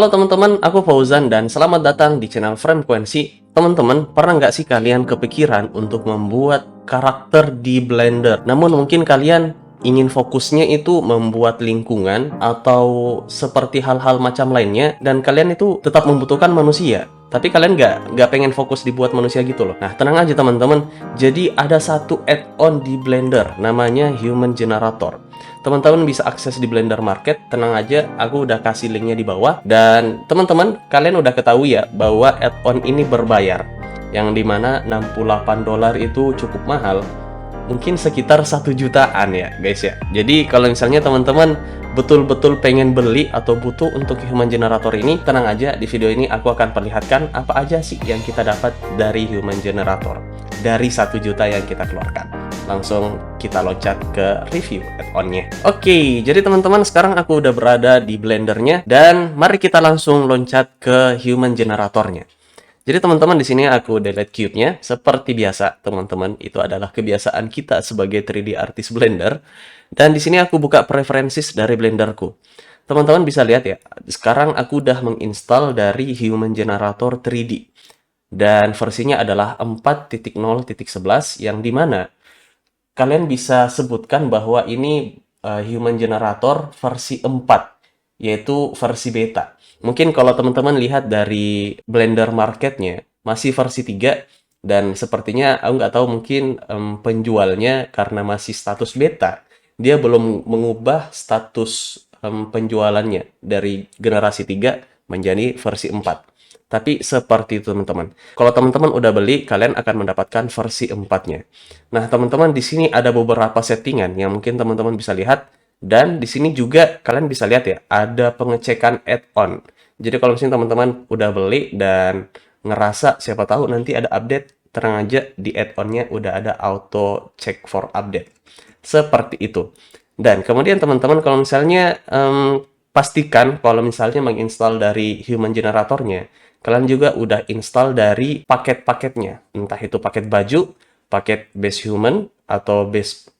Halo teman-teman, aku Fauzan dan selamat datang di channel Frekuensi. Teman-teman, pernah nggak sih kalian kepikiran untuk membuat karakter di Blender? Namun mungkin kalian ingin fokusnya itu membuat lingkungan atau seperti hal-hal macam lainnya dan kalian itu tetap membutuhkan manusia. Tapi kalian nggak pengen fokus dibuat manusia gitu loh. Nah, tenang aja teman-teman. Jadi ada satu add-on di Blender namanya Human Generator. Teman-teman bisa akses di Blender Market, tenang aja, aku udah kasih linknya di bawah. Dan teman-teman, kalian udah ketahui ya bahwa add-on ini berbayar, yang dimana $68 itu cukup mahal, mungkin sekitar 1 jutaan ya guys ya. Jadi kalau misalnya teman-teman betul-betul pengen beli atau butuh untuk Human Generator ini, tenang aja, di video ini aku akan perlihatkan apa aja sih yang kita dapat dari Human Generator dari 1 juta yang kita keluarkan. Langsung kita loncat ke review add-onnya. Oke, jadi teman-teman, sekarang aku udah berada di Blendernya dan mari kita langsung loncat ke Human Generatornya. Jadi teman-teman, di sini aku delete cube-nya. Seperti biasa, teman-teman, itu adalah kebiasaan kita sebagai 3D artist Blender. Dan di sini aku buka preferences dari Blenderku. Teman-teman bisa lihat ya, sekarang aku udah menginstal dari Human Generator 3D. Dan versinya adalah 4.0.11 yang dimana kalian bisa sebutkan bahwa ini Human Generator versi 4, yaitu versi beta. Mungkin kalau teman-teman lihat dari Blender Market-nya, masih versi 3, dan sepertinya aku nggak tahu, mungkin penjualnya karena masih status beta, dia belum mengubah status penjualannya dari generasi 3 menjadi versi 4. Tapi seperti itu teman-teman. Kalau teman-teman udah beli, kalian akan mendapatkan versi 4-nya. Nah, teman-teman, di sini ada beberapa settingan yang mungkin teman-teman bisa lihat. Dan di sini juga kalian bisa lihat ya, ada pengecekan add-on. Jadi kalau misalnya teman-teman udah beli dan ngerasa siapa tahu nanti ada update, tenang aja, di add-onnya udah ada auto check for update. Seperti itu. Dan kemudian teman-teman, kalau misalnya pastikan kalau misalnya menginstal dari Human Generatornya, kalian juga udah install dari paket-paketnya. Entah itu paket baju, paket base human, atau base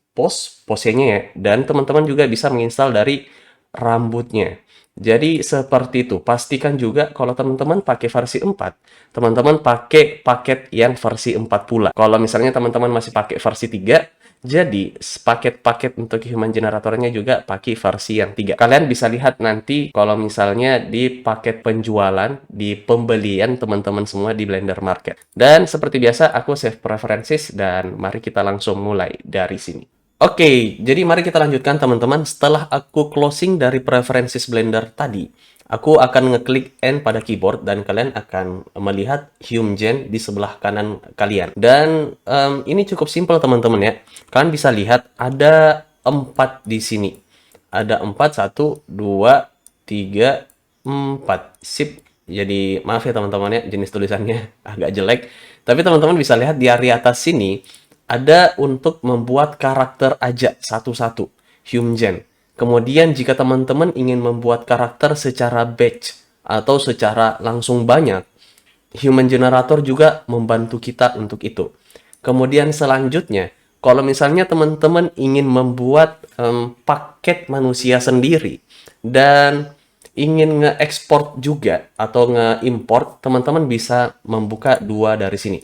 posenya ya. Dan teman-teman juga bisa menginstal dari rambutnya. Jadi seperti itu. Pastikan juga kalau teman-teman pakai versi 4, teman-teman pakai paket yang versi 4 pula. Kalau misalnya teman-teman masih pakai versi 3, jadi paket-paket untuk Human Generatornya juga pakai versi yang 3. Kalian bisa lihat nanti kalau misalnya di paket penjualan, di pembelian teman-teman semua di Blender Market. Dan seperti biasa, aku save preferences dan mari kita langsung mulai dari sini. Oke, jadi mari kita lanjutkan teman-teman. Setelah aku closing dari preferences Blender tadi, aku akan ngeklik N pada keyboard dan kalian akan melihat HumeGen di sebelah kanan kalian. Dan ini cukup simpel teman-teman ya. Kalian bisa lihat ada 4 di sini. Ada 4, 1, 2, 3, 4. Sip. Jadi maaf ya teman-teman ya, jenis tulisannya agak jelek. Tapi teman-teman bisa lihat di area atas sini, ada untuk membuat karakter aja satu-satu, HumeGen. Kemudian jika teman-teman ingin membuat karakter secara batch atau secara langsung banyak, Human Generator juga membantu kita untuk itu. Kemudian selanjutnya, kalau misalnya teman-teman ingin membuat paket manusia sendiri dan ingin nge-export juga atau nge-import, teman-teman bisa membuka dua dari sini.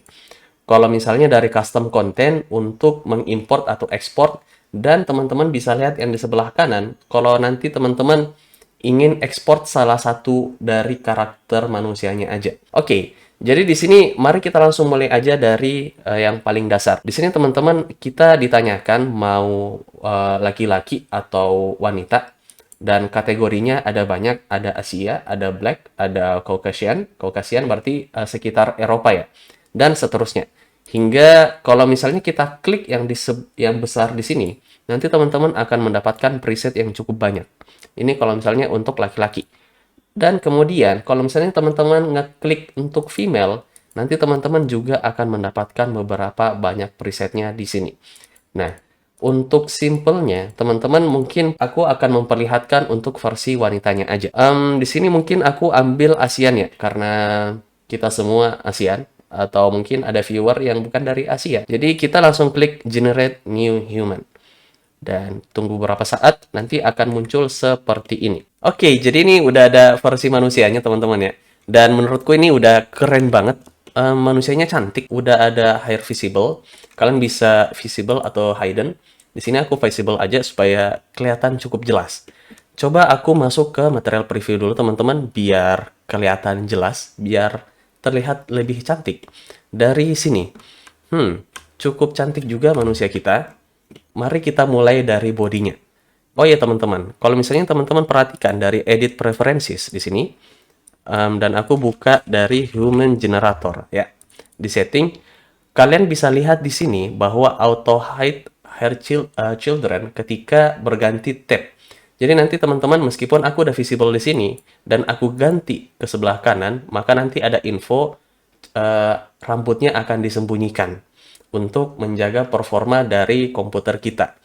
Kalau misalnya dari custom content untuk mengimport atau ekspor, dan teman-teman bisa lihat yang di sebelah kanan, kalau nanti teman-teman ingin ekspor salah satu dari karakter manusianya aja. Oke, jadi di sini mari kita langsung mulai aja dari yang paling dasar. Di sini teman-teman kita ditanyakan mau laki-laki atau wanita, dan kategorinya ada banyak, ada Asia, ada Black, ada Caucasian. Caucasian berarti sekitar Eropa ya, dan seterusnya. Hingga kalau misalnya kita klik yang besar di sini, nanti teman-teman akan mendapatkan preset yang cukup banyak. Ini kalau misalnya untuk laki-laki. Dan kemudian kalau misalnya teman-teman ngeklik untuk female, nanti teman-teman juga akan mendapatkan beberapa banyak presetnya di sini. Nah, untuk simpelnya, teman-teman, mungkin aku akan memperlihatkan untuk versi wanitanya aja. Di sini mungkin aku ambil ASEAN ya, karena kita semua ASEAN. Atau mungkin ada viewer yang bukan dari Asia. Jadi kita langsung klik Generate New Human. Dan tunggu beberapa saat, nanti akan muncul seperti ini. Oke, jadi ini udah ada versi manusianya teman-teman ya. Dan menurutku ini udah keren banget. Manusianya cantik, udah ada higher visible. Kalian bisa visible atau hidden. Di sini aku visible aja supaya kelihatan cukup jelas. Coba aku masuk ke material preview dulu teman-teman, biar kelihatan jelas, biar terlihat lebih cantik. Dari sini, cukup cantik juga manusia kita. Mari kita mulai dari bodinya. Oh ya teman-teman, kalau misalnya teman-teman perhatikan dari edit preferences di sini, dan aku buka dari human generator ya. Di setting, kalian bisa lihat di sini bahwa auto hide children ketika berganti tab. Jadi nanti teman-teman meskipun aku udah visible di sini dan aku ganti ke sebelah kanan, maka nanti ada info rambutnya akan disembunyikan untuk menjaga performa dari komputer kita.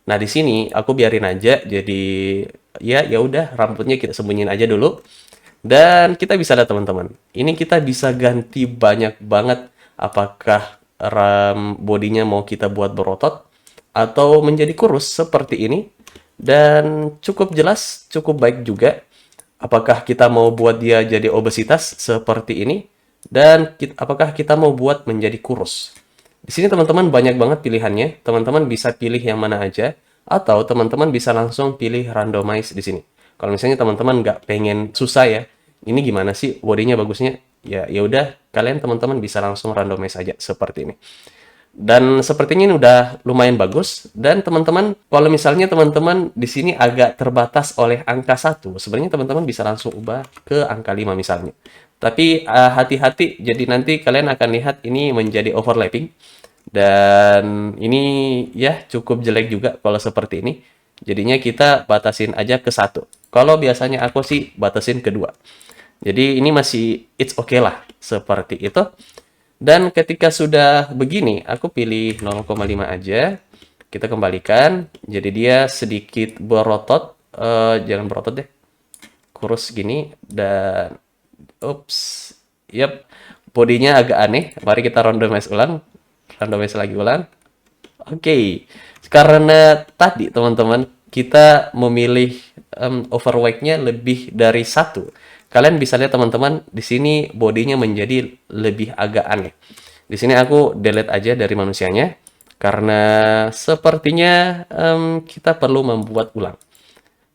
Nah, di sini aku biarin aja jadi ya udah rambutnya kita sembunyiin aja dulu. Dan kita bisa lihat teman-teman. Ini kita bisa ganti banyak banget apakah bodinya mau kita buat berotot atau menjadi kurus seperti ini. Dan cukup jelas, cukup baik juga. Apakah kita mau buat dia jadi obesitas seperti ini? Dan apakah kita mau buat menjadi kurus? Di sini teman-teman banyak banget pilihannya. Teman-teman bisa pilih yang mana aja. Atau teman-teman bisa langsung pilih randomize di sini. Kalau misalnya teman-teman nggak pengen susah ya, ini gimana sih bodinya bagusnya? Ya udah, kalian teman-teman bisa langsung randomize aja seperti ini. Dan sepertinya ini udah lumayan bagus. Dan teman-teman, kalau misalnya teman-teman di sini agak terbatas oleh angka 1, sebenarnya teman-teman bisa langsung ubah ke angka 5 misalnya. Tapi hati-hati, jadi nanti kalian akan lihat ini menjadi overlapping. Dan ini ya cukup jelek juga kalau seperti ini. Jadinya kita batasin aja ke 1. Kalau biasanya aku sih batasin ke 2. Jadi ini masih it's okay lah, seperti itu. Dan ketika sudah begini, aku pilih 0,5 aja. Kita kembalikan. Jadi dia sedikit berotot. Jangan berotot deh. Kurus gini. Dan, ups. Yap, bodinya agak aneh. Mari kita randomize ulang. Randomize lagi ulang. Oke. Karena tadi, teman-teman, kita memilih overweight-nya lebih dari 1. Kalian bisa lihat teman-teman di sini bodinya menjadi lebih agak aneh. Di sini aku delete aja dari manusianya karena sepertinya kita perlu membuat ulang.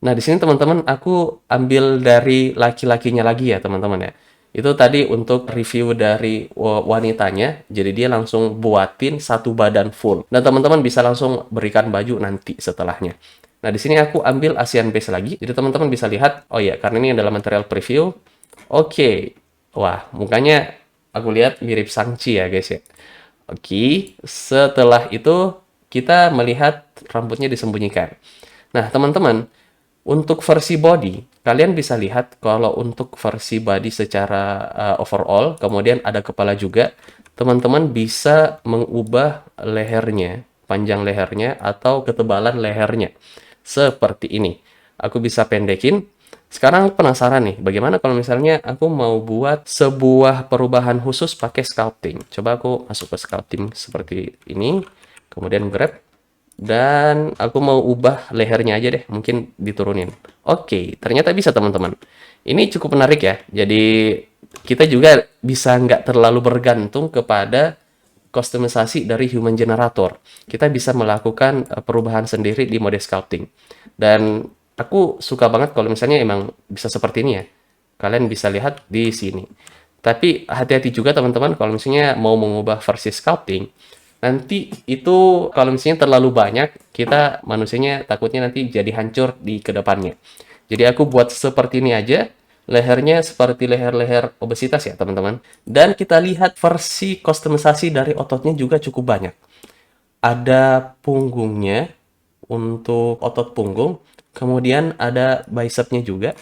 Nah, di sini teman-teman aku ambil dari laki-lakinya lagi ya, teman-teman ya. Itu tadi untuk review dari wanitanya, jadi dia langsung buatin satu badan full. Dan teman-teman bisa langsung berikan baju nanti setelahnya. Nah, di sini aku ambil Asian base lagi. Jadi teman-teman bisa lihat, oh ya, karena ini adalah material preview. Oke. Wah, mukanya aku lihat mirip Shang-Chi ya, guys ya. Oke, setelah itu kita melihat rambutnya disembunyikan. Nah, teman-teman, untuk versi body, kalian bisa lihat kalau untuk versi body secara overall, kemudian ada kepala juga, teman-teman bisa mengubah lehernya, panjang lehernya, atau ketebalan lehernya. Seperti ini. Aku bisa pendekin. Sekarang penasaran nih, bagaimana kalau misalnya aku mau buat sebuah perubahan khusus pakai sculpting. Coba aku masuk ke sculpting seperti ini, kemudian grab, dan aku mau ubah lehernya aja deh, mungkin diturunin. Oke, ternyata bisa teman-teman. Ini cukup menarik ya, jadi kita juga bisa nggak terlalu bergantung kepada kustomisasi dari human generator. Kita bisa melakukan perubahan sendiri di mode sculpting. Dan aku suka banget kalau misalnya emang bisa seperti ini ya. Kalian bisa lihat di sini. Tapi hati-hati juga teman-teman kalau misalnya mau mengubah versi sculpting. Nanti itu kalau misalnya terlalu banyak, kita manusianya takutnya nanti jadi hancur di kedepannya. Jadi aku buat seperti ini aja. Lehernya seperti leher-leher obesitas ya teman-teman. Dan kita lihat versi kustomisasi dari ototnya juga cukup banyak. Ada punggungnya untuk otot punggung. Kemudian ada bicepnya juga.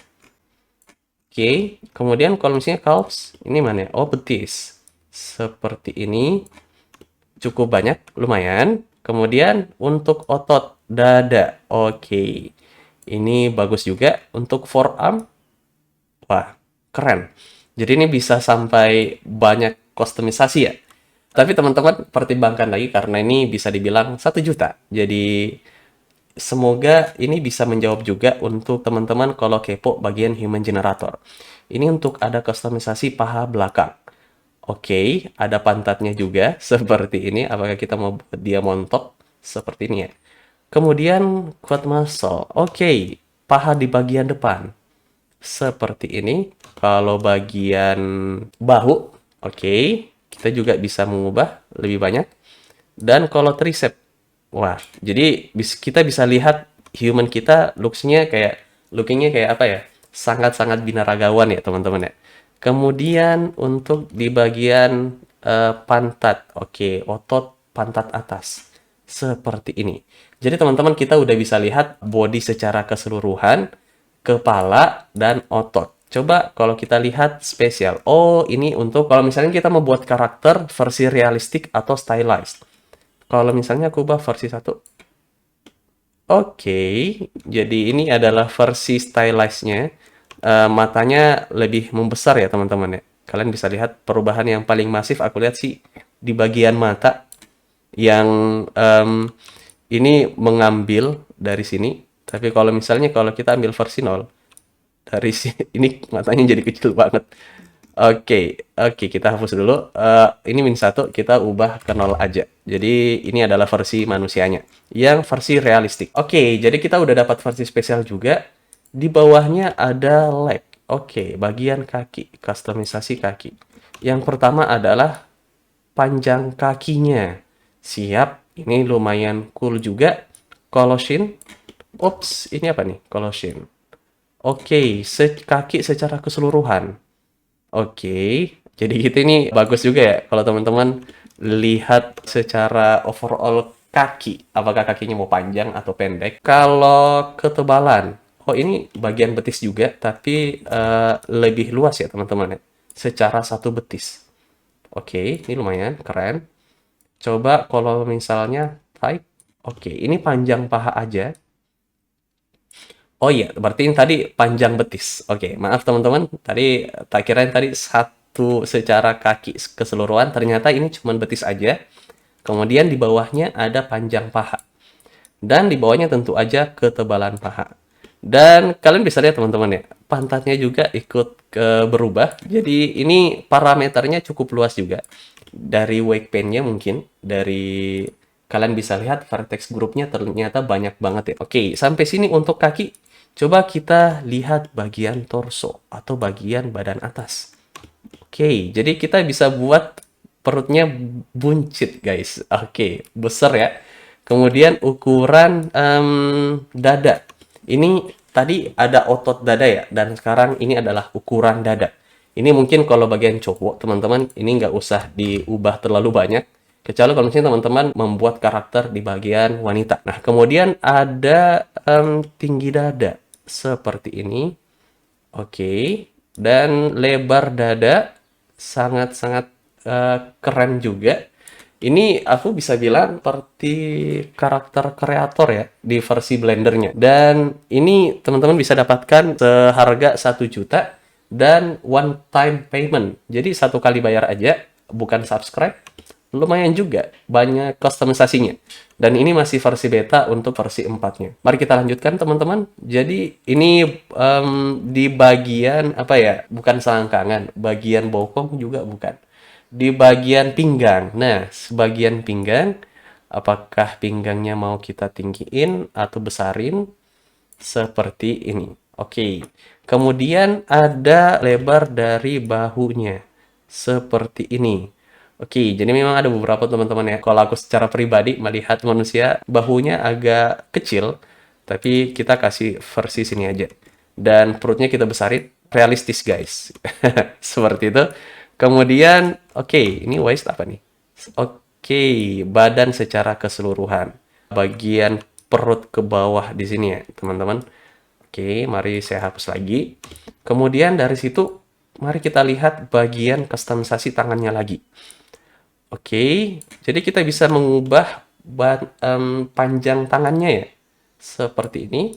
Oke. Kemudian kalau misalnya calves, ini mana? Oh, betis. Seperti ini. Cukup banyak, lumayan. Kemudian untuk otot dada. Oke. Ini bagus juga. Untuk forearm, wah, keren. Jadi ini bisa sampai banyak kustomisasi ya. Tapi teman-teman pertimbangkan lagi karena ini bisa dibilang 1 juta. Jadi semoga ini bisa menjawab juga untuk teman-teman kalau kepo bagian human generator. Ini untuk ada kustomisasi paha belakang. Oke, ada pantatnya juga seperti ini. Apakah kita mau buat dia montok seperti ini ya? Kemudian quad muscle. Oke, paha di bagian depan seperti ini. Kalau bagian bahu, oke, kita juga bisa mengubah lebih banyak. Dan kalau tricep, wah, jadi kita bisa lihat human kita lookingnya kayak apa ya? Sangat-sangat binaragawan ya teman-teman ya. Kemudian untuk di bagian pantat, oke, otot pantat atas seperti ini. Jadi teman-teman kita udah bisa lihat body secara keseluruhan, kepala dan otot. Coba kalau kita lihat spesial. Oh, ini untuk kalau misalnya kita mau buat karakter versi realistik atau stylized. Kalau misalnya aku ubah versi 1. Oke, jadi ini adalah versi stylized-nya. Matanya lebih membesar ya teman-teman ya. Kalian bisa lihat perubahan yang paling masif aku lihat sih di bagian mata yang ini mengambil dari sini. Tapi kalau misalnya kalau kita ambil versi 0 dari sini, ini matanya jadi kecil banget. Oke, kita hapus dulu. Ini -1 kita ubah ke 0 aja. Jadi ini adalah versi manusianya, yang versi realistik. Oke, jadi kita udah dapat versi spesial juga. Di bawahnya ada leg. Oke, bagian kaki, kustomisasi kaki. Yang pertama adalah panjang kakinya. Siap, ini lumayan cool juga. Koloshin. Ups, ini apa nih? Koloshin. Oke, kaki secara keseluruhan. Oke, jadi gitu ini bagus juga ya kalau teman-teman lihat secara overall kaki, apakah kakinya mau panjang atau pendek. Kalau ketebalan, oh ini bagian betis juga, tapi lebih luas ya teman-teman ya, secara satu betis. Oke, ini lumayan keren. Coba kalau misalnya type, oke, ini panjang paha aja. Oh iya, berarti ini tadi panjang betis. Oke, maaf teman-teman. Tadi tak kirain tadi satu secara kaki keseluruhan. Ternyata ini cuma betis aja. Kemudian di bawahnya ada panjang paha. Dan di bawahnya tentu aja ketebalan paha. Dan kalian bisa lihat teman-teman ya, pantatnya juga ikut berubah. Jadi ini parameternya cukup luas juga. Dari weight pain-nya mungkin, dari kalian bisa lihat vertex grupnya ternyata banyak banget ya. Oke, sampai sini untuk kaki. Coba kita lihat bagian torso atau bagian badan atas. Oke, jadi kita bisa buat perutnya buncit, guys. Oke, besar ya. Kemudian ukuran dada. Ini tadi ada otot dada ya, dan sekarang ini adalah ukuran dada. Ini mungkin kalau bagian cowok, teman-teman, ini nggak usah diubah terlalu banyak. Kecuali kalau misalnya teman-teman membuat karakter di bagian wanita. Nah, kemudian ada tinggi dada seperti ini. Oke, dan lebar dada sangat-sangat keren juga. Ini aku bisa bilang seperti karakter kreator ya di versi Blendernya. Dan ini teman-teman bisa dapatkan seharga 1 juta dan one time payment. Jadi satu kali bayar aja, bukan subscribe. Lumayan juga, banyak kustomisasinya. Dan ini masih versi beta untuk versi 4-nya. Mari kita lanjutkan teman-teman. Jadi ini di bagian apa ya? Bukan selangkangan, bagian bokong juga bukan. Di bagian pinggang. Nah, sebagian pinggang, apakah pinggangnya mau kita tinggiin atau besarin? Seperti ini. Oke. Kemudian ada lebar dari bahunya. Seperti ini. Oke, jadi memang ada beberapa teman-teman ya. Kalau aku secara pribadi melihat manusia bahunya agak kecil, tapi kita kasih versi sini aja. Dan perutnya kita besarin, realistis guys. Seperti itu. Kemudian, oke, ini waist apa nih? Oke, badan secara keseluruhan. Bagian perut ke bawah di sini ya, teman-teman. Oke, mari saya hapus lagi. Kemudian dari situ, mari kita lihat bagian kustomisasi tangannya lagi. Oke, jadi kita bisa mengubah panjang tangannya ya, seperti ini,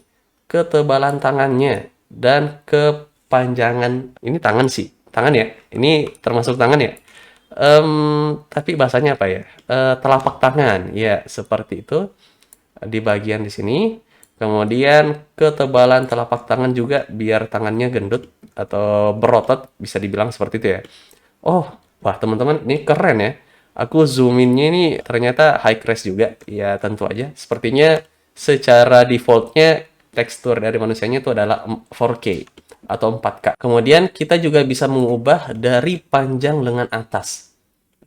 ketebalan tangannya, dan kepanjangan, ini tangan sih, tangan ya, ini termasuk tangan ya, tapi bahasanya apa ya, telapak tangan, ya seperti itu, di bagian di sini, Kemudian ketebalan telapak tangan juga biar tangannya gendut atau berotot, bisa dibilang seperti itu ya. Oh, wah teman-teman, ini keren ya. Aku zoom innya ini ternyata high res juga. Ya tentu aja. Sepertinya secara defaultnya tekstur dari manusianya itu adalah 4K atau 4K. Kemudian kita juga bisa mengubah dari panjang lengan atas.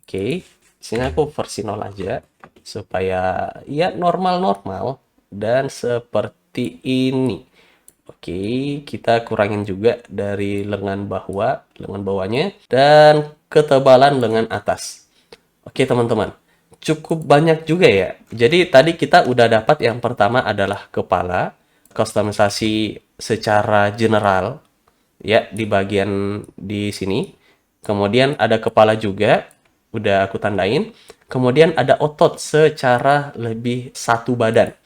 Oke, sini aku versi 0 aja supaya ya normal-normal dan seperti ini. Oke, kita kurangin juga dari lengan bawahnya, dan ketebalan lengan atas. Oke, teman-teman. Cukup banyak juga ya. Jadi tadi kita udah dapat yang pertama adalah kepala, kustomisasi secara general ya di bagian di sini. Kemudian ada kepala juga, udah aku tandain. Kemudian ada otot secara lebih satu badan.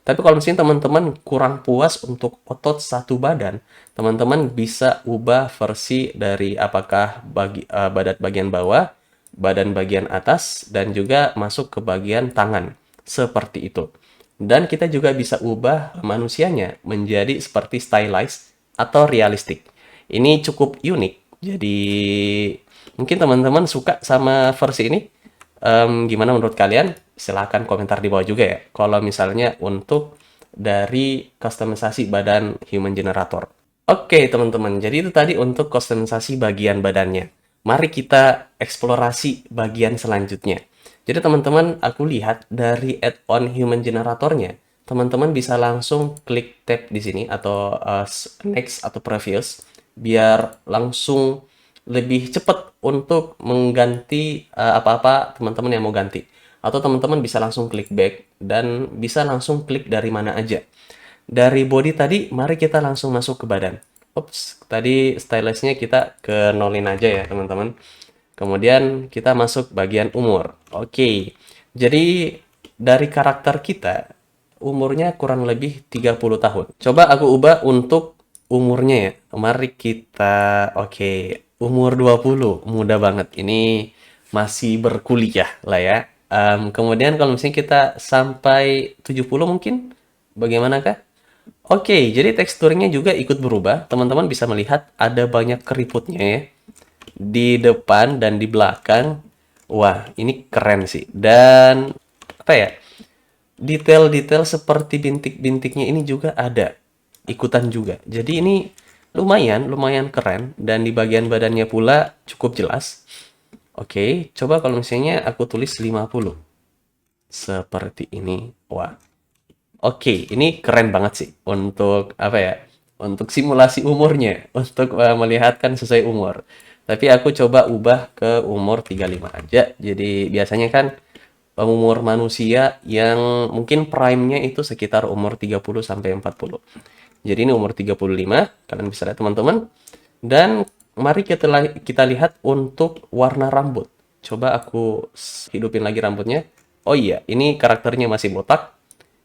Tapi kalau misalnya teman-teman kurang puas untuk otot satu badan, teman-teman bisa ubah versi dari apakah badan bagian bawah, badan bagian atas, dan juga masuk ke bagian tangan. Seperti itu. Dan kita juga bisa ubah manusianya menjadi seperti stylized atau realistik. Ini cukup unik. Jadi mungkin teman-teman suka sama versi ini. Gimana menurut kalian? Silahkan komentar di bawah juga ya. Kalau misalnya untuk dari kustomisasi badan human generator. Oke teman-teman, jadi itu tadi untuk kustomisasi bagian badannya. Mari kita eksplorasi bagian selanjutnya. Jadi teman-teman, aku lihat dari add-on human generatornya, teman-teman bisa langsung klik tab di sini atau next atau previous biar langsung lebih cepat untuk mengganti apa-apa teman-teman yang mau ganti. Atau teman-teman bisa langsung klik back dan bisa langsung klik dari mana aja. Dari body tadi, mari kita langsung masuk ke badan. Ups, tadi stylusnya kita ke nolin aja ya teman-teman. Kemudian kita masuk bagian umur. Oke, jadi dari karakter kita, umurnya kurang lebih 30 tahun. Coba aku ubah untuk umurnya ya. Mari kita, oke, umur 20, muda banget. Ini masih berkuliah lah ya. Kemudian kalau misalnya kita sampai 70 mungkin, bagaimanakah? Oke, jadi teksturnya juga ikut berubah. Teman-teman bisa melihat ada banyak keriputnya ya. Di depan dan di belakang. Wah, ini keren sih. Dan apa ya? Detail-detail seperti bintik-bintiknya ini juga ada. Ikutan juga. Jadi ini lumayan keren. Dan di bagian badannya pula cukup jelas. Oke, coba kalau misalnya aku tulis 50. Seperti ini. Wah, oke, ini keren banget sih untuk apa ya? Untuk simulasi umurnya, untuk melihatkan sesuai umur. Tapi aku coba ubah ke umur 35 aja. Jadi biasanya kan umur manusia yang mungkin prime-nya itu sekitar umur 30 sampai 40. Jadi ini umur 35, kalian bisa lihat teman-teman. Dan mari kita lihat untuk warna rambut. Coba aku hidupin lagi rambutnya. Oh iya, ini karakternya masih botak.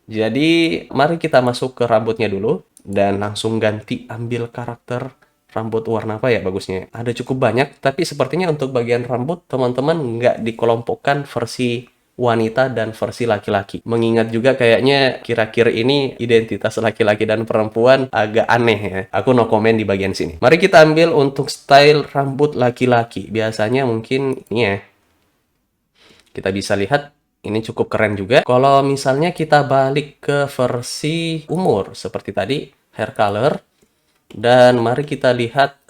Jadi, mari kita masuk ke rambutnya dulu dan langsung ganti ambil karakter rambut warna apa ya bagusnya. Ada cukup banyak, tapi sepertinya untuk bagian rambut teman-teman nggak dikelompokkan versi wanita dan versi laki-laki. Mengingat juga kayaknya kira-kira ini identitas laki-laki dan perempuan agak aneh ya. Aku no comment di bagian sini. Mari kita ambil untuk style rambut laki-laki. Biasanya mungkin ini ya. Kita bisa lihat ini cukup keren juga. Kalau misalnya kita balik ke versi umur seperti tadi, hair color, dan mari kita lihat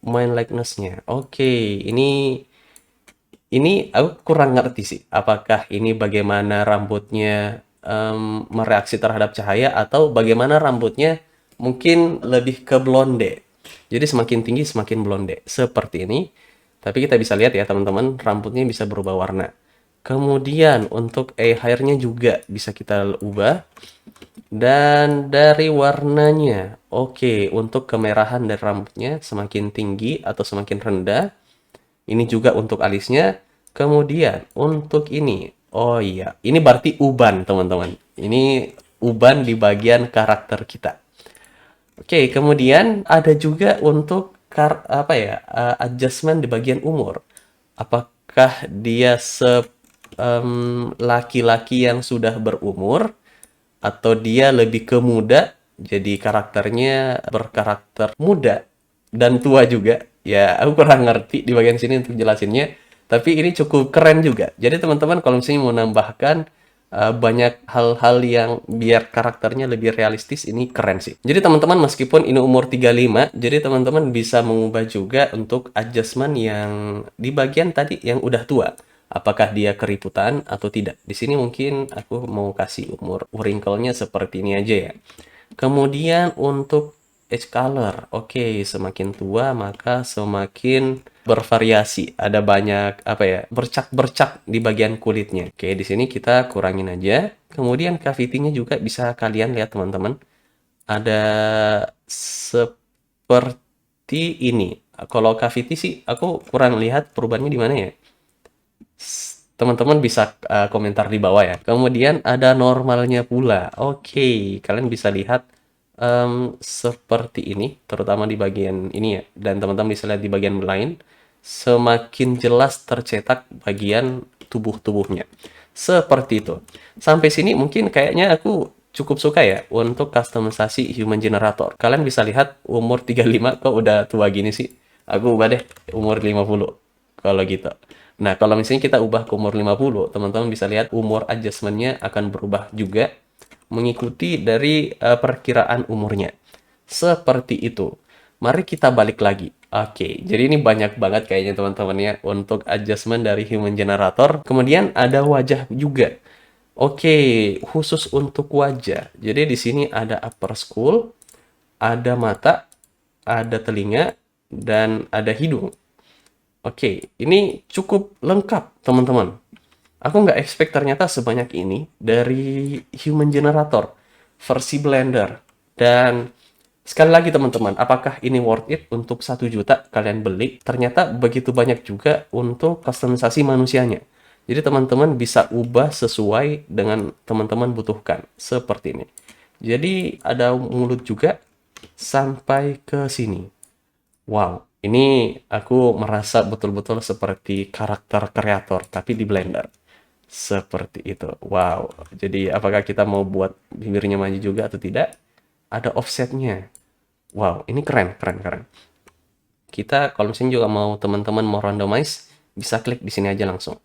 mind likeness-nya. Oke, ini aku kurang ngerti sih. Apakah ini bagaimana rambutnya mereaksi terhadap cahaya atau bagaimana rambutnya mungkin lebih ke blonde. Jadi semakin tinggi semakin blonde. Seperti ini. Tapi kita bisa lihat ya teman-teman, rambutnya bisa berubah warna. Kemudian untuk hair-nya juga bisa kita ubah. Dan dari warnanya, oke, untuk kemerahan dari rambutnya semakin tinggi atau semakin rendah. Ini juga untuk alisnya. Kemudian untuk ini, oh iya, ini berarti uban teman-teman. Ini uban di bagian karakter kita. Oke, kemudian ada juga untuk apa ya, adjustment di bagian umur. Apakah dia laki-laki yang sudah berumur atau dia lebih ke muda, jadi karakternya berkarakter muda dan tua juga. Ya, aku kurang ngerti di bagian sini untuk jelasinnya, tapi ini cukup keren juga. Jadi teman-teman kalau misalnya mau nambahkan banyak hal-hal yang biar karakternya lebih realistis, ini keren sih. Jadi teman-teman meskipun ini umur 35, jadi teman-teman bisa mengubah juga untuk adjustment yang di bagian tadi yang udah tua. Apakah dia keriputan atau tidak. Di sini mungkin aku mau kasih umur wrinkle-nya seperti ini aja ya. Kemudian untuk edge color, oke, semakin tua maka semakin bervariasi. Ada banyak apa ya, bercak-bercak di bagian kulitnya. Oke, di sini kita kurangin aja. Kemudian cavity-nya juga bisa kalian lihat teman-teman. Ada seperti ini. Kalau cavity sih aku kurang lihat perubahannya di mana ya. Teman-teman bisa komentar di bawah ya. Kemudian ada normalnya pula. Oke, kalian bisa lihat seperti ini, terutama di bagian ini ya. Dan teman-teman bisa lihat di bagian lain, semakin jelas tercetak bagian tubuh-tubuhnya. Seperti itu. Sampai sini mungkin kayaknya aku cukup suka ya untuk customisasi human generator. Kalian bisa lihat umur 35 kok udah tua gini sih. Aku ubah deh umur 50 kalau gitu. Nah, kalau misalnya kita ubah ke umur 50, teman-teman bisa lihat umur adjustment-nya akan berubah juga mengikuti dari perkiraan umurnya. Seperti itu. Mari kita balik lagi. Oke, jadi ini banyak banget kayaknya teman-teman ya untuk adjustment dari human generator. Kemudian ada wajah juga. Oke, khusus untuk wajah. Jadi di sini ada upper skull, ada mata, ada telinga, dan ada hidung. Oke, ini cukup lengkap, teman-teman. Aku nggak expect ternyata sebanyak ini dari Human Generator versi Blender. Dan sekali lagi teman-teman, apakah ini worth it untuk 1 juta kalian beli? Ternyata begitu banyak juga untuk customisasi manusianya. Jadi teman-teman bisa ubah sesuai dengan teman-teman butuhkan. Seperti ini. Jadi ada mulut juga sampai ke sini. Wow, ini aku merasa betul-betul seperti karakter kreator, tapi di Blender. Seperti itu. Wow. Jadi apakah kita mau buat bibirnya maju juga atau tidak? Ada offsetnya. Wow, ini keren, keren, keren. Kita kalau misalnya juga mau teman-teman mau randomize, bisa klik di sini aja langsung.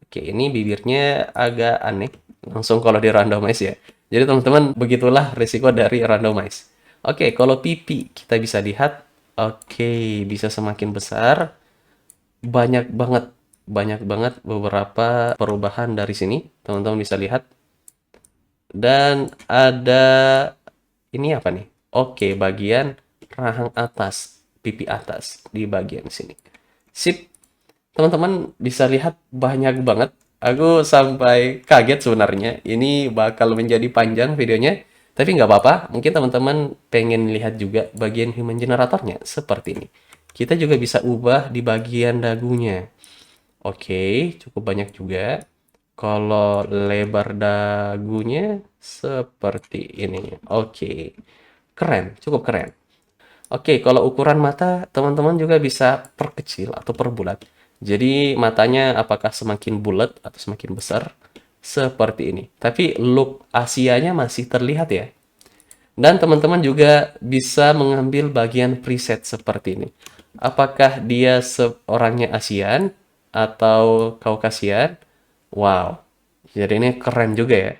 Oke, ini bibirnya agak aneh. Langsung kalau di randomize ya. Jadi teman-teman, begitulah risiko dari randomize. Oke, kalau pipi kita bisa lihat. Oke, bisa semakin besar. Banyak banget beberapa perubahan dari sini. Teman-teman bisa lihat. Dan ada ini apa nih? Oke, bagian rahang atas, pipi atas di bagian sini. Sip. Teman-teman bisa lihat banyak banget. Aku sampai kaget sebenarnya. Ini bakal menjadi panjang videonya. Tapi nggak apa-apa. Mungkin teman-teman pengen lihat juga bagian human generatornya. Seperti ini. Kita juga bisa ubah di bagian dagunya. Oke, cukup banyak juga. Kalau lebar dagunya seperti ini. Oke, keren, cukup keren. Oke, kalau ukuran mata, teman-teman juga bisa perkecil atau perbulat. Jadi matanya apakah semakin bulat atau semakin besar? Seperti ini. Tapi look Asianya masih terlihat ya. Dan teman-teman juga bisa mengambil bagian preset seperti ini. Apakah dia seorangnya ASEAN atau Kaukasian? Wow. Jadi ini keren juga ya.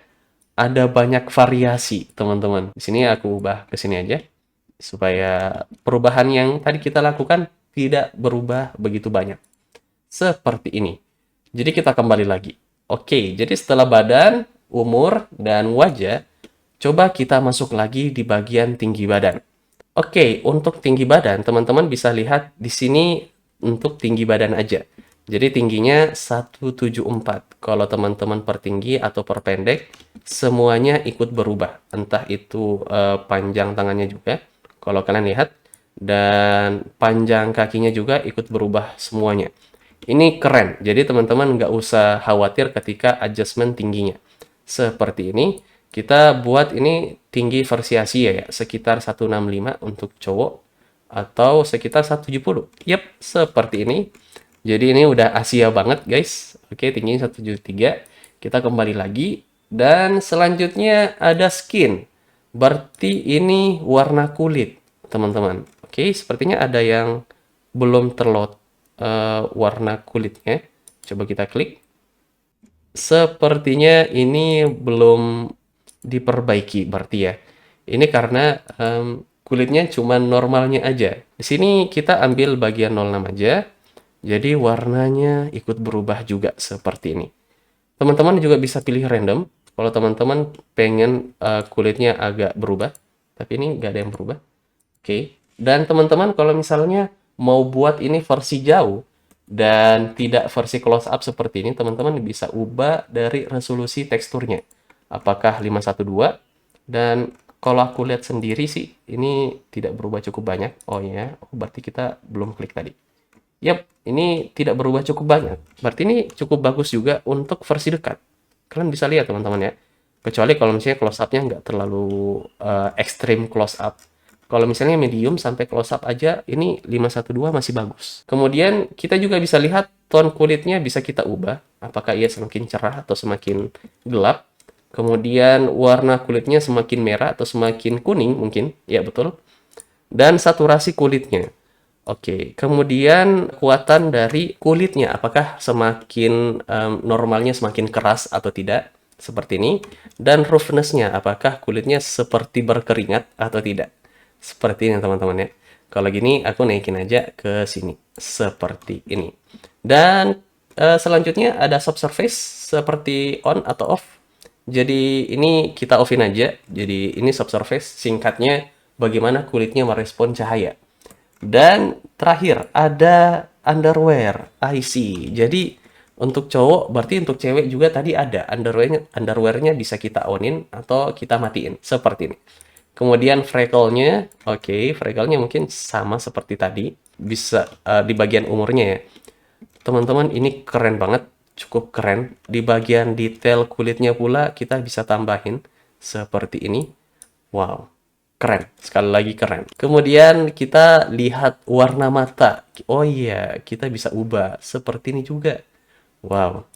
Ada banyak variasi, teman-teman. Di sini aku ubah ke sini aja supaya perubahan yang tadi kita lakukan tidak berubah begitu banyak. Seperti ini. Jadi kita kembali lagi. Oke, jadi setelah badan, umur, dan wajah, coba kita masuk lagi di bagian tinggi badan. Oke, untuk tinggi badan, teman-teman bisa lihat di sini untuk tinggi badan aja. Jadi tingginya 174. Kalau teman-teman pertinggi atau perpendek, semuanya ikut berubah. Entah itu panjang tangannya juga, kalau kalian lihat, dan panjang kakinya juga ikut berubah semuanya. Ini keren, jadi teman-teman nggak usah khawatir ketika adjustment tingginya. Seperti ini, kita buat ini tinggi versi Asia ya, sekitar 165 untuk cowok, atau sekitar 170. Yap, seperti ini. Jadi ini udah Asia banget guys. Oke, tingginya 173. Kita kembali lagi, Dan selanjutnya ada skin. Berarti ini warna kulit, teman-teman. Oke, sepertinya ada yang belum terload warna kulitnya. Coba kita klik. Sepertinya ini belum diperbaiki berarti ya. Ini karena kulitnya cuma normalnya aja. Di sini kita ambil bagian 06 aja. Jadi warnanya ikut berubah juga seperti ini. Teman-teman juga bisa pilih random. Kalau teman-teman pengen kulitnya agak berubah. Tapi ini nggak ada yang berubah. Oke. Dan teman-teman kalau misalnya mau buat ini versi jauh dan tidak versi close up seperti ini, teman-teman bisa ubah dari resolusi teksturnya. Apakah 512? Dan kalau aku lihat sendiri sih, ini tidak berubah cukup banyak. Oh ya, berarti kita belum klik tadi. Yap, ini tidak berubah cukup banyak. Berarti ini cukup bagus juga untuk versi dekat. Kalian bisa lihat teman-teman ya. Kecuali kalau misalnya close up-nya nggak terlalu ekstrim close up. Kalau misalnya medium sampai close up aja, ini 512 masih bagus. Kemudian kita juga bisa lihat tone kulitnya bisa kita ubah. Apakah ia semakin cerah atau semakin gelap. Kemudian warna kulitnya semakin merah atau semakin kuning mungkin. Ya betul. Dan saturasi kulitnya. Oke, kemudian kekuatan dari kulitnya, apakah semakin normalnya semakin keras atau tidak, seperti ini. Dan roughness-nya, apakah kulitnya seperti berkeringat atau tidak. Seperti ini teman-teman ya. Kalau gini, aku naikin aja ke sini. Seperti ini. Dan selanjutnya ada soft surface, seperti on atau off. Jadi ini kita offin aja. Jadi ini soft surface, singkatnya bagaimana kulitnya merespon cahaya. Dan terakhir ada underwear IC. Jadi untuk cowok berarti untuk cewek juga tadi ada underwearnya bisa kita onin atau kita matiin seperti ini. Kemudian freckle-nya, oke, freckle-nya mungkin sama seperti tadi, bisa di bagian umurnya ya. Teman-teman ini keren banget, cukup keren. Di bagian detail kulitnya pula kita bisa tambahin seperti ini. Wow. Keren, sekali lagi keren. Kemudian kita lihat warna mata. Oh iya, kita bisa ubah seperti ini juga. Wow.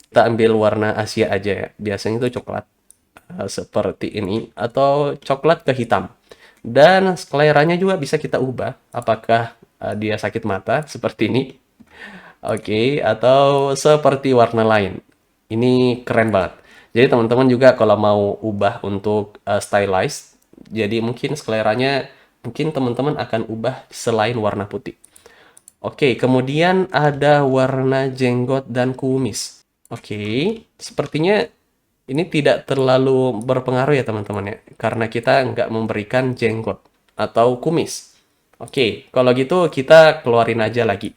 Kita ambil warna Asia aja ya. Biasanya itu coklat. Seperti ini. Atau coklat ke hitam. Dan seleranya juga bisa kita ubah. Apakah dia sakit mata seperti ini. Oke, atau seperti warna lain. Ini keren banget. Jadi teman-teman juga kalau mau ubah untuk stylized, jadi mungkin seleranya mungkin teman-teman akan ubah selain warna putih. Oke, kemudian ada warna jenggot dan kumis. Oke, sepertinya ini tidak terlalu berpengaruh ya teman-teman ya, karena kita nggak memberikan jenggot atau kumis. Oke, kalau gitu kita keluarin aja lagi.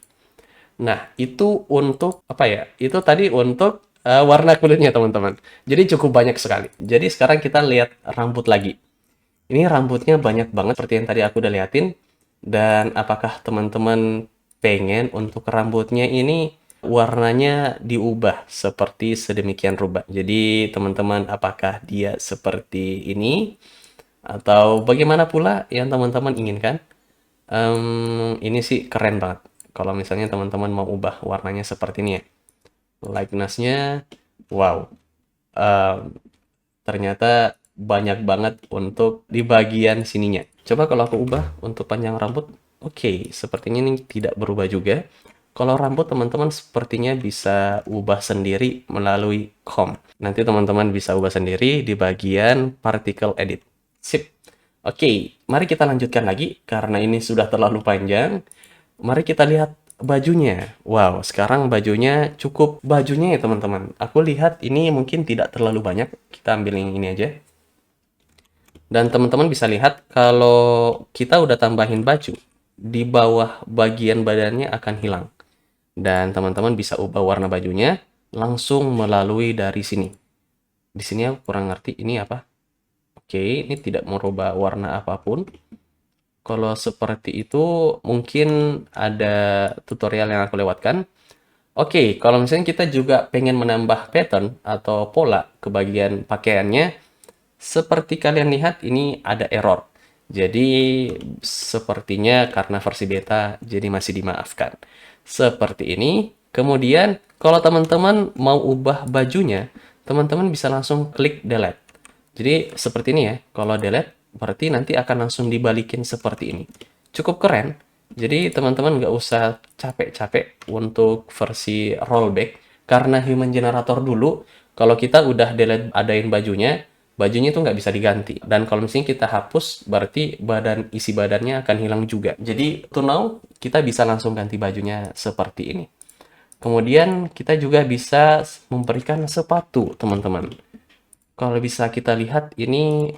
Nah, itu untuk apa ya? Itu tadi untuk warna kulitnya teman-teman. Jadi cukup banyak sekali. Jadi sekarang kita lihat rambut lagi. Ini rambutnya banyak banget seperti yang tadi aku udah liatin. Dan apakah teman-teman pengen untuk rambutnya ini warnanya diubah seperti sedemikian rupa. Jadi teman-teman apakah dia seperti ini atau bagaimana pula yang teman-teman inginkan? Ini sih keren banget. Kalau misalnya teman-teman mau ubah warnanya seperti ini ya. Likeness-nya, wow. Em, Ternyata banyak banget untuk di bagian sininya. Coba kalau aku ubah untuk panjang rambut, oke, sepertinya ini tidak berubah juga. Kalau rambut teman-teman sepertinya bisa ubah sendiri melalui comb. Nanti teman-teman bisa ubah sendiri di bagian particle edit. Sip. Oke, mari kita lanjutkan lagi karena ini sudah terlalu panjang. Mari kita lihat bajunya. Wow, sekarang bajunya ya teman-teman. Aku lihat ini mungkin tidak terlalu banyak. Kita ambil yang ini aja. Dan teman-teman bisa lihat kalau kita udah tambahin baju, di bawah bagian badannya akan hilang. Dan teman-teman bisa ubah warna bajunya langsung melalui dari sini. Di sini aku kurang ngerti ini apa. Oke, ini tidak merubah warna apapun. Kalau seperti itu mungkin ada tutorial yang aku lewatkan. Oke, kalau misalnya kita juga pengen menambah pattern atau pola ke bagian pakaiannya, seperti kalian lihat ini ada error. Jadi sepertinya karena versi beta jadi masih dimaafkan. Seperti ini. Kemudian kalau teman-teman mau ubah bajunya, teman-teman bisa langsung klik delete. Jadi seperti ini ya, kalau delete berarti nanti akan langsung dibalikin seperti ini. Cukup keren. Jadi teman-teman nggak usah capek-capek untuk versi rollback, karena human generator dulu, kalau kita udah delete adain bajunya, bajunya itu nggak bisa diganti. Dan kalau misalnya kita hapus, berarti isi badannya akan hilang juga. Jadi to now, kita bisa langsung ganti bajunya seperti ini. Kemudian kita juga bisa memberikan sepatu, teman-teman. Kalau bisa kita lihat ini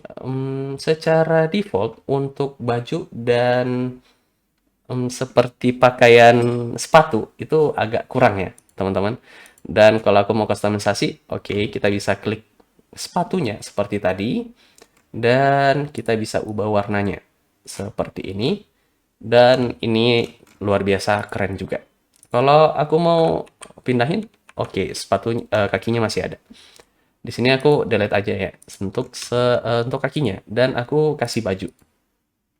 secara default untuk baju dan seperti pakaian sepatu itu agak kurang ya, teman-teman. Dan kalau aku mau customisasi, oke, kita bisa klik sepatunya seperti tadi dan kita bisa ubah warnanya seperti ini. Dan ini luar biasa keren juga. Kalau aku mau pindahin, oke, kakinya masih ada. Di sini aku delete aja ya untuk kakinya, dan aku kasih baju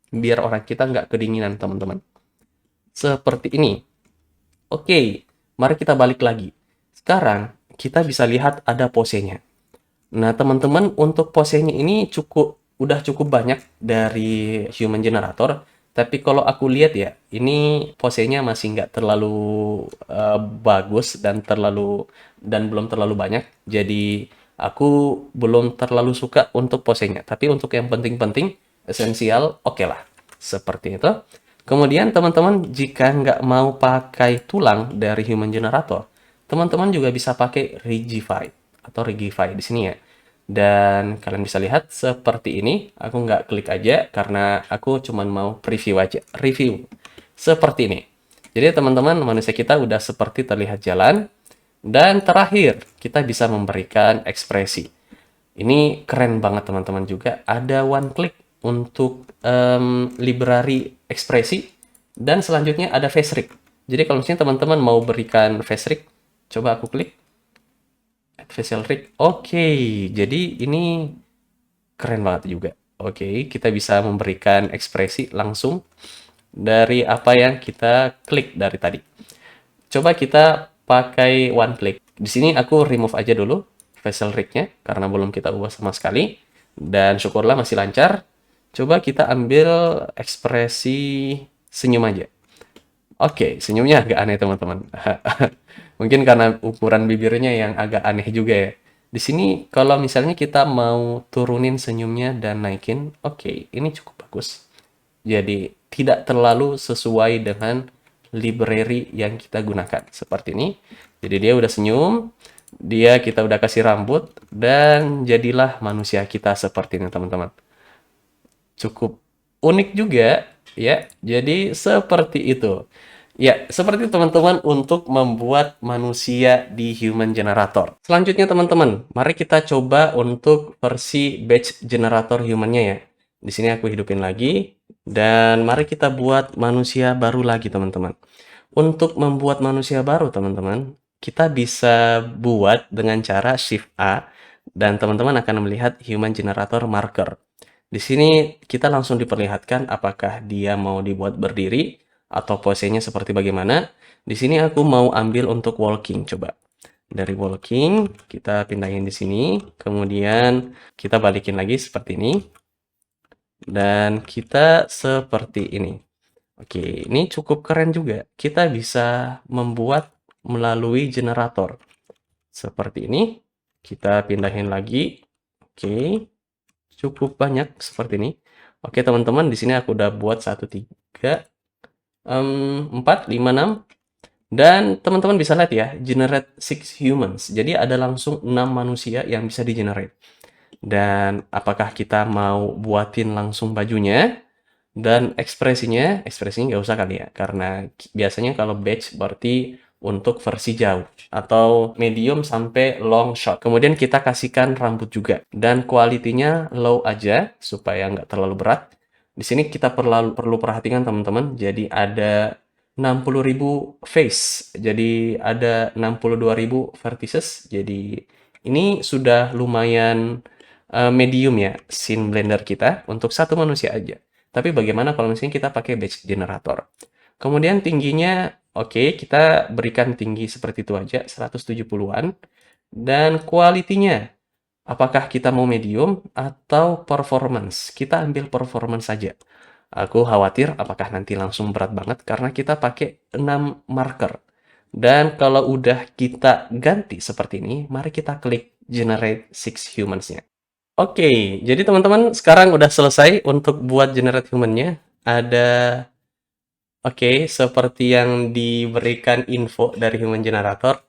biar orang kita nggak kedinginan, teman-teman. Seperti ini. Oke, mari kita balik lagi. Sekarang kita bisa lihat ada posenya. Nah, teman-teman, untuk posenya ini udah cukup banyak dari human generator. Tapi kalau aku lihat ya, ini posenya masih nggak terlalu bagus dan belum terlalu banyak. Jadi aku belum terlalu suka untuk posenya. Tapi untuk yang penting-penting, esensial, oke lah. Seperti itu. Kemudian teman-teman, jika nggak mau pakai tulang dari human generator, teman-teman juga bisa pakai Rigify atau Rigify di sini ya. Dan kalian bisa lihat seperti ini. Aku nggak klik aja karena aku cuman mau preview aja. Review. Seperti ini. Jadi teman-teman, manusia kita udah seperti terlihat jalan. Dan terakhir, kita bisa memberikan ekspresi. Ini keren banget teman-teman juga. Ada one click untuk library ekspresi. Dan selanjutnya ada face rig. Jadi kalau misalnya teman-teman mau berikan face rig, coba aku klik. Facial rig. Oke, jadi ini keren banget juga. Oke, kita bisa memberikan ekspresi langsung dari apa yang kita klik dari tadi. Coba kita pakai one click. Di sini aku remove aja dulu facial rig-nya karena belum kita ubah sama sekali. Dan syukurlah masih lancar. Coba kita ambil ekspresi senyum aja. Oke, senyumnya agak aneh teman-teman. Mungkin karena ukuran bibirnya yang agak aneh juga ya. Di sini kalau misalnya kita mau turunin senyumnya dan naikin, oke, ini cukup bagus. Jadi tidak terlalu sesuai dengan library yang kita gunakan. Seperti ini. Jadi dia udah senyum, kita udah kasih rambut, dan jadilah manusia kita seperti ini teman-teman. Cukup unik juga ya. Jadi seperti itu. Ya, seperti teman-teman untuk membuat manusia di human generator. Selanjutnya teman-teman, mari kita coba untuk versi batch generator humannya ya. Di sini aku hidupin lagi dan mari kita buat manusia baru lagi teman-teman. Untuk membuat manusia baru teman-teman, kita bisa buat dengan cara Shift A dan teman-teman akan melihat human generator marker. Di sini kita langsung diperlihatkan apakah dia mau dibuat berdiri atau posenya seperti bagaimana. Di sini aku mau ambil untuk walking, coba. Dari walking, kita pindahin di sini. Kemudian kita balikin lagi seperti ini. Dan kita seperti ini. Oke, ini cukup keren juga. Kita bisa membuat melalui generator. Seperti ini. Kita pindahin lagi. Oke. Cukup banyak seperti ini. Oke, teman-teman, di sini aku udah buat 1, 3, 4, 5, 6. Dan teman-teman bisa lihat ya, generate 6 humans. Jadi ada langsung 6 manusia yang bisa di-generate. Dan apakah kita mau buatin langsung bajunya? Dan ekspresinya nggak usah kali ya. Karena biasanya kalau batch berarti untuk versi jauh atau medium sampai long shot. Kemudian kita kasihkan rambut juga. Dan quality-nya low aja supaya nggak terlalu berat. Di sini kita perlu perhatikan teman-teman. Jadi ada 60.000 face. Jadi ada 62.000 vertices. Jadi ini sudah lumayan medium ya scene blender kita untuk satu manusia aja. Tapi bagaimana kalau misalnya kita pakai batch generator? Kemudian tingginya, oke, kita berikan tinggi seperti itu aja, 170-an. Dan quality-nya, apakah kita mau medium atau performance? Kita ambil performance saja. Aku khawatir apakah nanti langsung berat banget karena kita pakai 6 marker. Dan kalau udah kita ganti seperti ini, mari kita klik generate 6 humans-nya. Oke, jadi teman-teman sekarang udah selesai untuk buat generate human-nya. Ada, oke, seperti yang diberikan info dari human generator.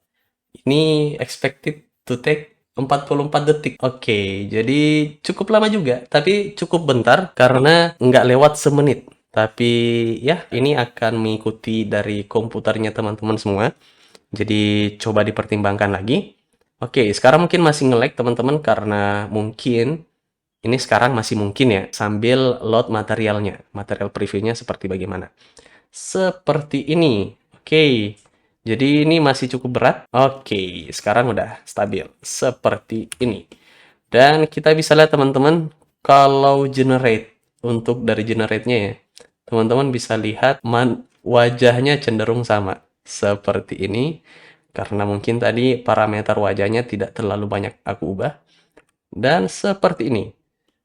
Ini expected to take 44 detik. Oke, jadi cukup lama juga, tapi cukup bentar karena nggak lewat semenit. Tapi ya, ini akan mengikuti dari komputernya teman-teman semua. Jadi coba dipertimbangkan lagi. Oke, sekarang mungkin masih nge-lag teman-teman karena mungkin ini sekarang masih mungkin ya sambil load materialnya. Material previewnya seperti bagaimana. Seperti ini. Oke. Jadi ini masih cukup berat. Oke, sekarang udah stabil. Seperti ini. Dan kita bisa lihat teman-teman, kalau generate, untuk dari generate-nya ya, teman-teman bisa lihat wajahnya cenderung sama. Seperti ini. Karena mungkin tadi parameter wajahnya tidak terlalu banyak aku ubah. Dan seperti ini.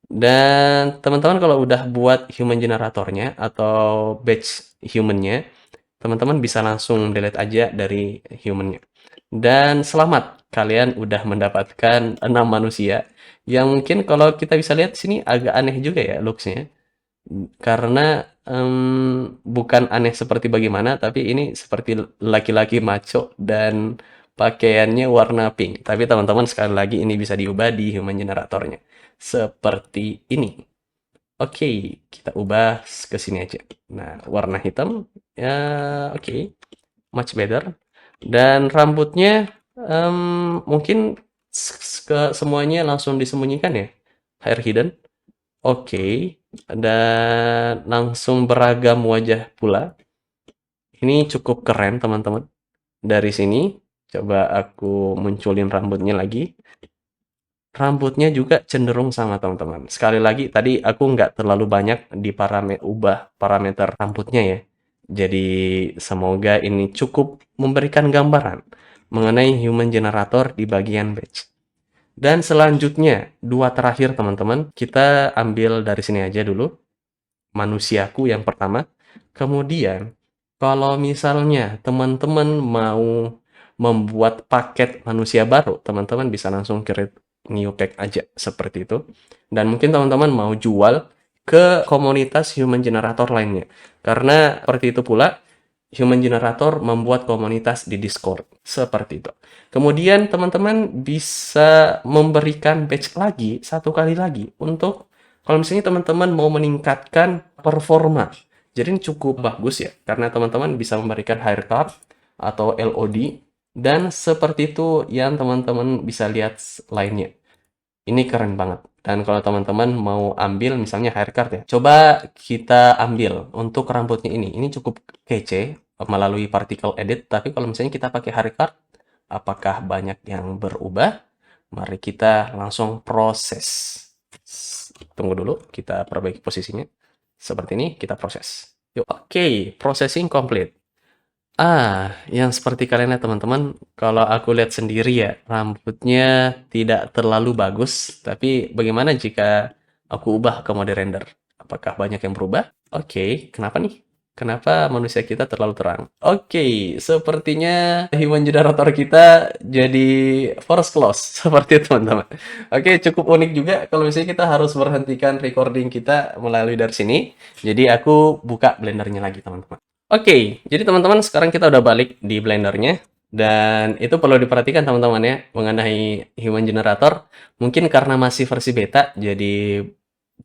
Dan teman-teman kalau udah buat human generatornya atau batch humannya, teman-teman bisa langsung delete aja dari humannya. Dan selamat, kalian udah mendapatkan 6 manusia. Yang mungkin kalau kita bisa lihat sini agak aneh juga ya looks-nya. Karena bukan aneh seperti bagaimana, tapi ini seperti laki-laki maco dan pakaiannya warna pink. Tapi teman-teman sekali lagi ini bisa diubah di human generatornya. Seperti ini. Oke, kita ubah ke sini aja. Nah, warna hitam, ya oke, much better. Dan rambutnya mungkin ke semuanya langsung disembunyikan ya, hair hidden. Oke, dan langsung beragam wajah pula. Ini cukup keren teman-teman. Dari sini, coba aku munculin rambutnya lagi. Rambutnya juga cenderung sama teman-teman. Sekali lagi, tadi aku nggak terlalu banyak di ubah parameter rambutnya ya. Jadi semoga ini cukup memberikan gambaran mengenai human generator di bagian batch. Dan selanjutnya, dua terakhir teman-teman, kita ambil dari sini aja dulu. Manusiaku yang pertama. Kemudian, kalau misalnya teman-teman mau membuat paket manusia baru, teman-teman bisa langsung create new pack aja seperti itu. Dan mungkin teman-teman mau jual ke komunitas human generator lainnya. Karena seperti itu pula human generator membuat komunitas di Discord seperti itu. Kemudian teman-teman bisa memberikan badge lagi satu kali lagi untuk kalau misalnya teman-teman mau meningkatkan performa. Jadi ini cukup bagus ya karena teman-teman bisa memberikan hire card atau LOD dan seperti itu yang teman-teman bisa lihat lainnya. Ini keren banget. Dan kalau teman-teman mau ambil misalnya haircut ya, coba kita ambil untuk rambutnya ini. Ini cukup kece melalui particle edit, tapi kalau misalnya kita pakai haircut, apakah banyak yang berubah? Mari kita langsung proses. Tunggu dulu, kita perbaiki posisinya. Seperti ini, kita proses. Yuk, oke, processing complete. Yang seperti kalian lihat teman-teman, kalau aku lihat sendiri ya, rambutnya tidak terlalu bagus. Tapi bagaimana jika aku ubah ke mode render? Apakah banyak yang berubah? Oke, kenapa nih? Kenapa manusia kita terlalu terang? Oke, sepertinya human generator kita jadi force close, seperti itu teman-teman. Oke, cukup unik juga kalau misalnya kita harus berhentikan recording kita melalui dari sini. Jadi aku buka blendernya lagi teman-teman. Oke, jadi teman-teman sekarang kita udah balik di Blendernya dan itu perlu diperhatikan teman-teman ya mengenai human generator. Mungkin karena masih versi beta, jadi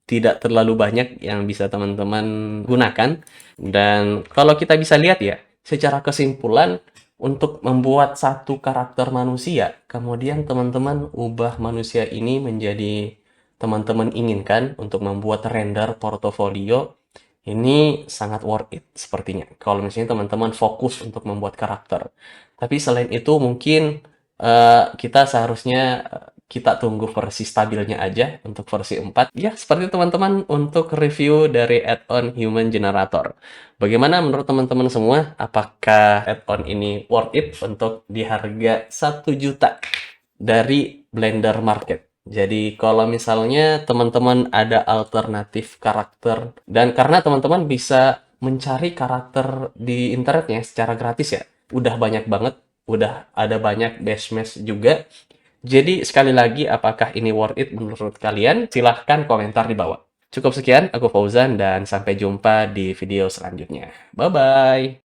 tidak terlalu banyak yang bisa teman-teman gunakan. Dan kalau kita bisa lihat ya, secara kesimpulan untuk membuat satu karakter manusia, kemudian teman-teman ubah manusia ini menjadi teman-teman inginkan untuk membuat render portofolio ini sangat worth it sepertinya. Kalau misalnya teman-teman fokus untuk membuat karakter. Tapi selain itu mungkin kita seharusnya kita tunggu versi stabilnya aja untuk versi 4. Ya, seperti teman-teman untuk review dari add-on Human Generator. Bagaimana menurut teman-teman semua? Apakah add-on ini worth it untuk di harga 1 juta? dari Blender Market. Jadi kalau misalnya teman-teman ada alternatif karakter, dan karena teman-teman bisa mencari karakter di internetnya secara gratis ya, udah banyak banget, udah ada banyak base match juga. Jadi sekali lagi, apakah ini worth it menurut kalian? Silahkan komentar di bawah. Cukup sekian, aku Fauzan, dan sampai jumpa di video selanjutnya. Bye-bye!